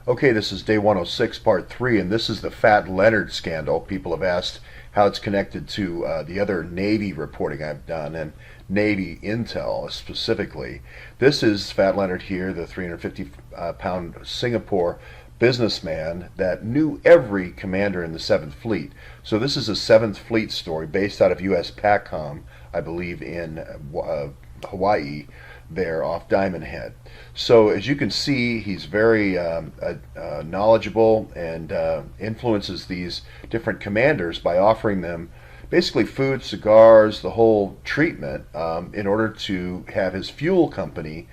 Okay, this is day 106, part 3, and this is the Fat Leonard scandal. People have asked how it's connected to the other Navy reporting I've done, and Navy intel specifically. This is Fat Leonard here, the 350-pound Singapore businessman that knew every commander in the 7th Fleet. So this is a 7th Fleet story based out of U.S. PACOM, I believe, in Hawaii, there off Diamond Head. So as you can see, he's very knowledgeable and influences these different commanders by offering them basically food, cigars, the whole treatment, in order to have his fuel company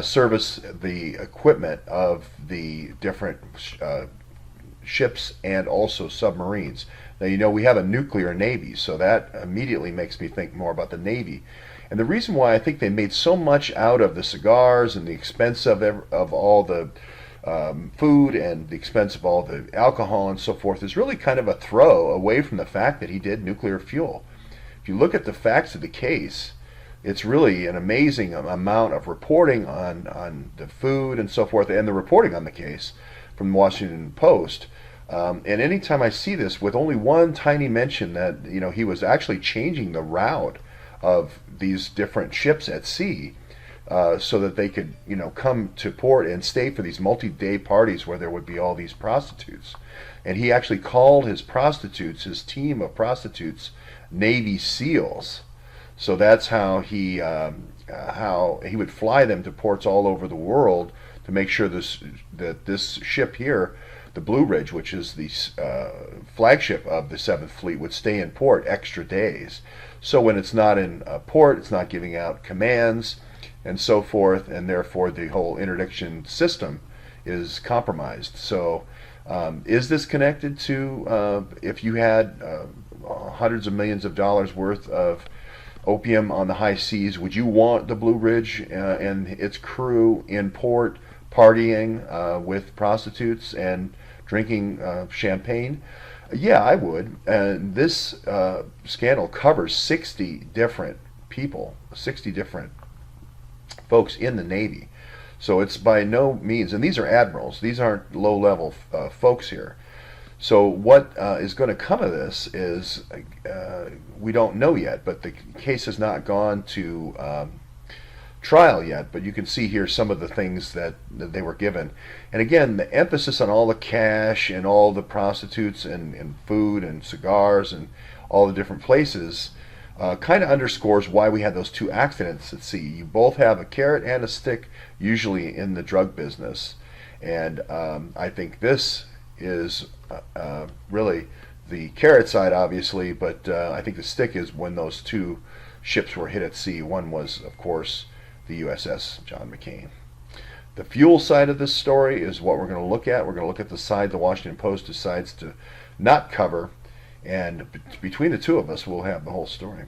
service the equipment of the different ships and also submarines. Now, you know, we have a nuclear Navy, so that immediately makes me think more about the Navy. And the reason why I think they made so much out of the cigars and the expense of all the food and the expense of all the alcohol and so forth is really kind of a throw away from the fact that he did nuclear fuel. If you look at the facts of the case, it's really an amazing amount of reporting on the food and so forth, and the reporting on the case from the Washington Post. And anytime I see this with only one tiny mention that, you know, he was actually changing the route of these different ships at sea, so that they could, you know, come to port and stay for these multi-day parties where there would be all these prostitutes. And he actually called his prostitutes, his team of prostitutes, Navy SEALs. So that's how he would fly them to ports all over the world to make sure that this ship here, the Blue Ridge, which is the flagship of the 7th Fleet, would stay in port extra days. So when it's not in port, it's not giving out commands and so forth, and therefore the whole interdiction system is compromised. So is this connected to if you had hundreds of millions of dollars worth of opium on the high seas, would you want the Blue Ridge and its crew in port partying with prostitutes and drinking champagne? Yeah, I would. And this scandal covers 60 different people, 60 different folks in the Navy. So it's by no means, and these are admirals, these aren't low-level folks here. So what is going to come of this is, we don't know yet, but the case has not gone to trial yet, but you can see here some of the things that they were given. And again, the emphasis on all the cash and all the prostitutes and food and cigars and all the different places kind of underscores why we had those two accidents at sea. You both have a carrot and a stick usually in the drug business, and I think this is really the carrot side, obviously, but I think the stick is when those two ships were hit at sea. One was, of course, the USS John McCain. The fuel side of this story is what we're going to look at. We're going to look at the side the Washington Post decides to not cover, and between the two of us, we'll have the whole story.